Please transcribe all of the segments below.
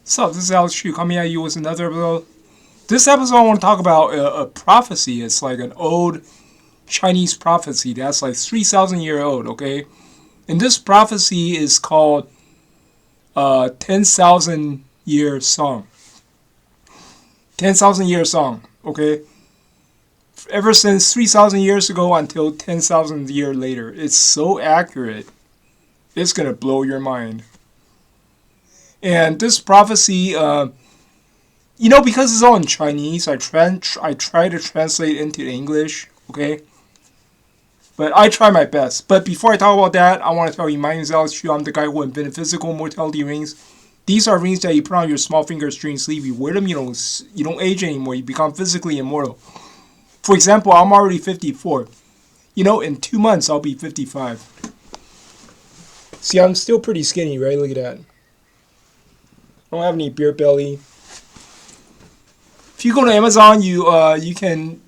So this is Alex Chu coming at you with another episode. This episode I want to talk about a prophecy. It's like an old Chinese prophecy that's like 3,000 year old, okay? And this prophecy is called 10,000 year song. 10,000 year song, okay? Ever since 3,000 years ago until 10,000 years later. It's so accurate. It's going to blow your mind. And this prophecy, because it's all in Chinese, I try to translate into English, okay? But I try my best. But before I talk about that, I want to tell you, my name is Alex Chu. I'm the guy who invented physical mortality rings. These are rings that you put on your small fingers during sleep. You wear them, you don't age anymore. You become physically immortal. For example, I'm already 54. In 2 months, I'll be 55. See, I'm still pretty skinny, right? Look at that. I don't have any beer belly. If you go to Amazon, you can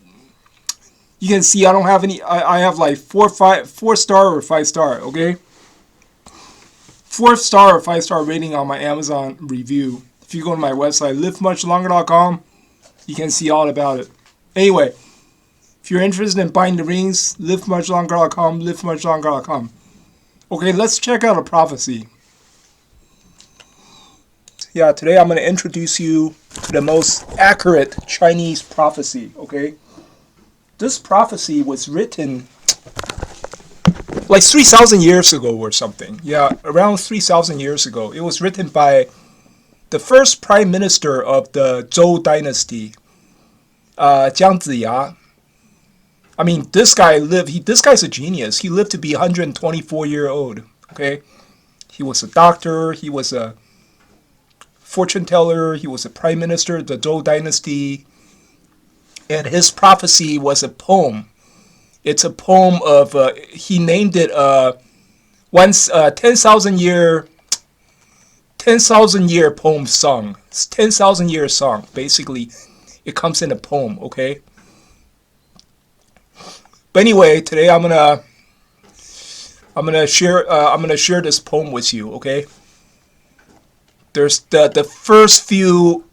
see I don't have any. I have like 4 star or 5 star. Okay, 4 star or 5 star rating on my Amazon review. If you go to my website livemuchlonger.com, you can see all about it. Anyway, if you're interested in buying the rings, livemuchlonger.com, livemuchlonger.com. Okay, let's check out a prophecy. Yeah, today I'm going to introduce you to the most accurate Chinese prophecy, okay? This prophecy was written like 3,000 years ago or something. Yeah, around 3,000 years ago. It was written by the first prime minister of the Zhou dynasty, Jiang Ziya. I mean, this guy's a genius. He lived to be 124 years old, okay? He was a doctor, he was a fortune teller, he was a prime minister of the Zhou dynasty, and his prophecy was a poem. It's a poem of, he named it 10,000 year poem song. It's 10,000 year song. Basically, it comes in a poem, okay? But anyway, today I'm gonna share this poem with you, okay? There's the first few.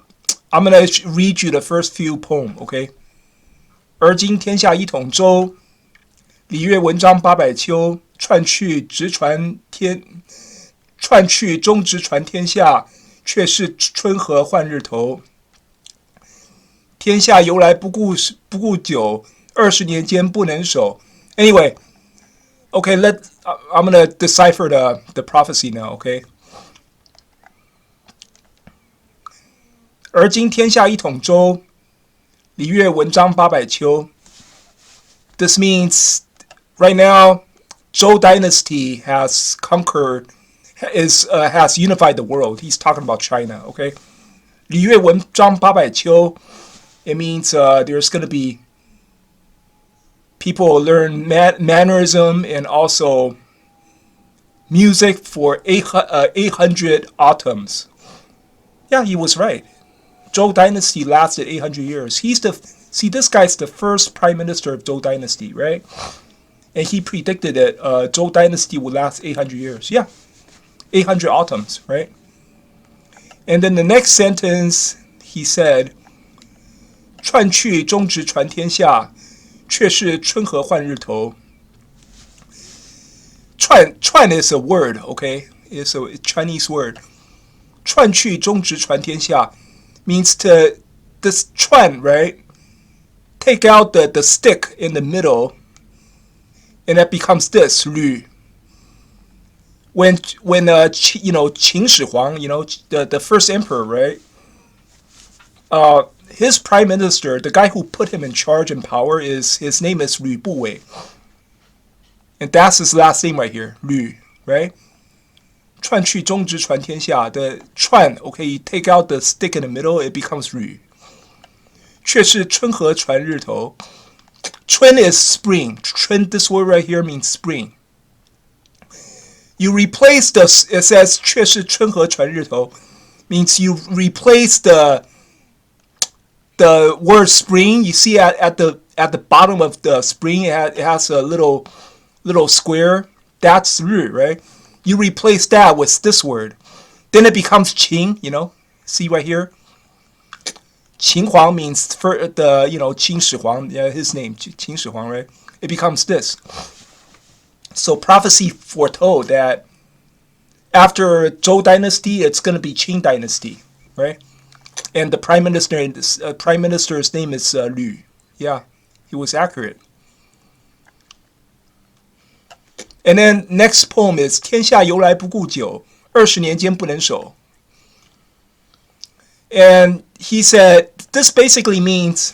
I'm gonna read you the first few poem, okay? 而今天下一统周，礼乐文章800秋，串去中直传天下，却是春和换日头。天下由来不顾久，20年间不能守。Anyway, okay, I'm gonna decipher the prophecy now, okay? 而今天下一统周，礼乐文章800秋。This means right now, Zhou dynasty has unified the world. He's talking about China, okay? 礼乐文章800秋, it means there's going to be people learn mannerism and also music for 800 autumns. Yeah, he was right. Zhou dynasty lasted 800 years. This guy's the first prime minister of Zhou dynasty, right? And he predicted that Zhou dynasty would last 800 years. Yeah, 800 autumns, right? And then the next sentence, he said, 串去中直传天下，却是春和换日头。串 is a word, okay? It's a Chinese word. 串去中直传天下 means to this 串, right? Take out the stick in the middle, and that becomes this 吕. When Qin Shi Huang, the first emperor, right? His prime minister, the guy who put him in charge and power, his name is Lü Buwei, and that's his last name right here, Lü, right? 串去中直传天下. The 串, okay, you take out the stick in the middle, it becomes 吕. 却是春和传日头. 春 is spring. 春, this word right here means spring. You replace it says 却是春和传日头, means you replace the word spring. You see at the bottom of the spring, it has a little square. That's 日, right? You replace that with this word. Then it becomes qing, See right here? Qin Huang means for the, Qin Shi Huang, yeah, his name, Qin Shi Huang, right? It becomes this. So prophecy foretold that after Zhou dynasty, it's going to be Qing dynasty, right? And the prime minister's name is Lü. Yeah, he was accurate. And then next poem is 天下由来不顾久，20年间不能守。And he said, this basically means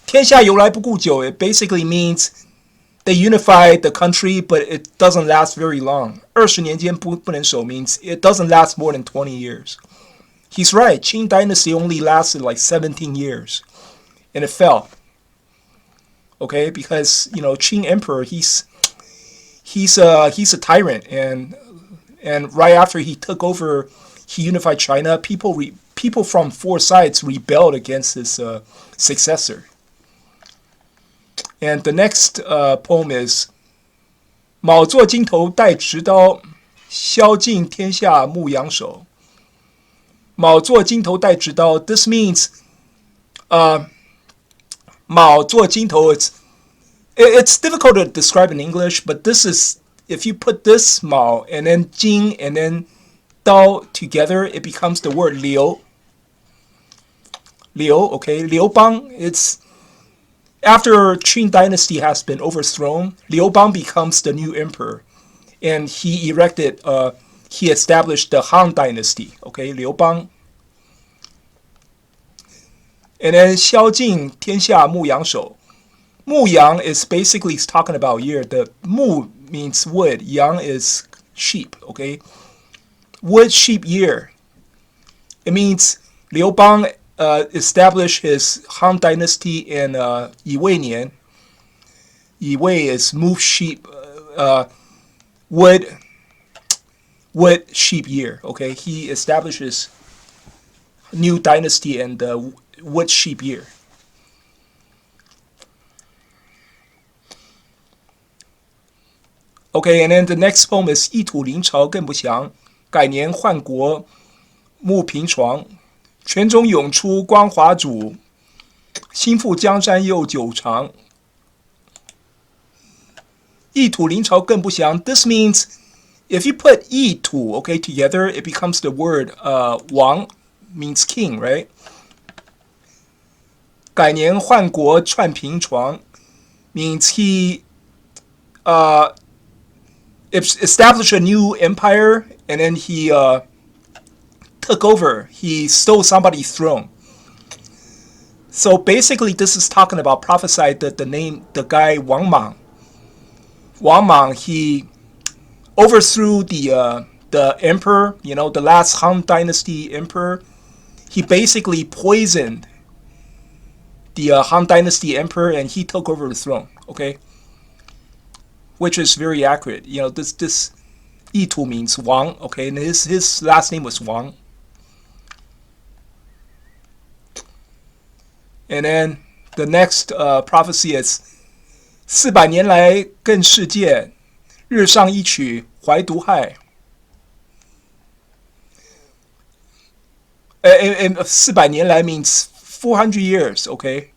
天下由来不顾久. It basically means they unified the country, but it doesn't last very long. 20年间不能守 means it doesn't last more than 20 years. He's right. Qing dynasty only lasted like 17 years, and it fell. Okay, because Qing emperor, he's a tyrant, and right after he took over, he unified China. People from four sides rebelled against his successor. And the next poem is 卯作金头带直刀，宵禁天下牧羊手。卯作金头带直刀. This means 卯作金头. It's difficult to describe in English, but this is, if you put this 卯 and then 金 and then 刀 together, it becomes the word 刘. Okay, Liu Bang. It's after Qing dynasty has been overthrown, Liu Bang becomes the new emperor, and he established the Han dynasty. Okay, Liu Bang. And then 宵禁天下牧羊手. Mu Yang is basically talking about year. The Mu means wood, Yang is sheep. Okay, wood sheep year. It means Liu Bang established his Han dynasty in Yi Wei Nian. Yi Wei is move sheep, wood sheep year. Okay, he establishes new dynasty in the wood sheep year. Okay, and then the next poem is 一土临朝更不详，改年换国木平床。泉中涌出光华主，心腹江山又久长。一土临朝更不详. This means if you put 一土 okay together, it becomes the word 王 means king, right? 改年换国串平床 means he established a new empire, and then he took over. He stole somebody's throne. So basically, this is talking about prophesied that the guy Wang Mang. Wang Mang, he overthrew the emperor, the last Han dynasty emperor. He basically poisoned the Han dynasty emperor, and he took over the throne. Okay, which is very accurate. This Yitu means Wang. Okay, and his last name was Wang. And then the next prophecy is 400年来更世界，日上一曲怀毒害。And 400年来 means 400 years, okay?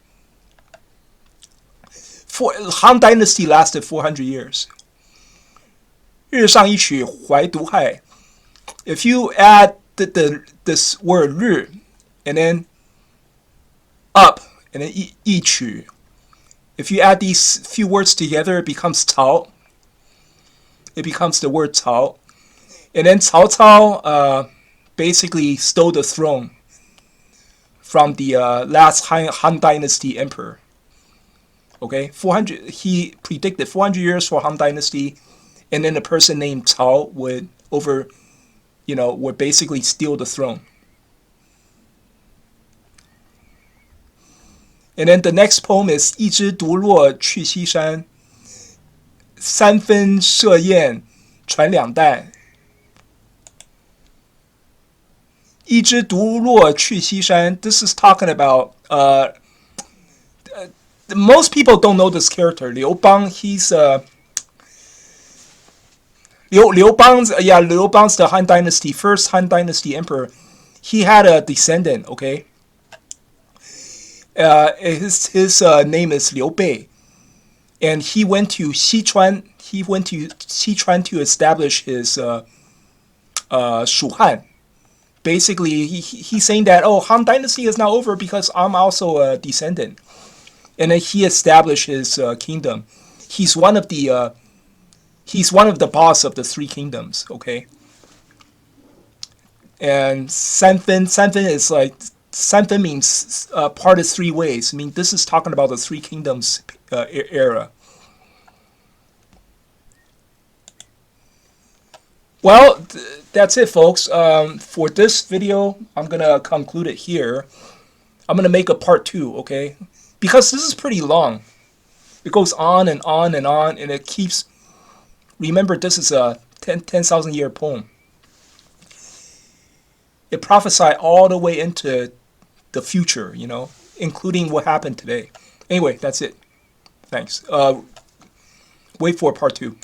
Han dynasty lasted 400 years. 日上一曲怀毒害. If you add this word 日 and then up and then 一曲, if you add these few words together, it becomes 曹. It becomes the word 曹. And then Cao Cao basically stole the throne from the last Han dynasty emperor. Okay, 400. He predicted 400 years for Han dynasty, and then a person named Cao would basically steal the throne. And then the next poem is 一枝独落去西山，三分设宴传两代。一枝独落去西山. This is talking about most people don't know this character. Liu Bang, he's Liu Bang's the Han dynasty, first Han dynasty emperor. he had a descendant. Okay, his name is Liu Bei, and he went to Sichuan. He went to Sichuan to establish his Shuhan. Basically, he's saying that, oh, Han Dynasty is now over because I'm also a descendant, and then he established his kingdom. He's one of the boss of the three kingdoms. Okay, and Sanfen is like, Sanfen means part of three ways. I mean, this is talking about the three kingdoms era. Well, that's it, folks. For this video, I'm gonna conclude it here. I'm gonna make a part 2, okay? Because this is pretty long. It goes on and on and on, and it keeps. Remember, this is a 10,000 year poem. It prophesied all the way into the future, you know, including what happened today. Anyway, that's it. Thanks. Wait for part 2.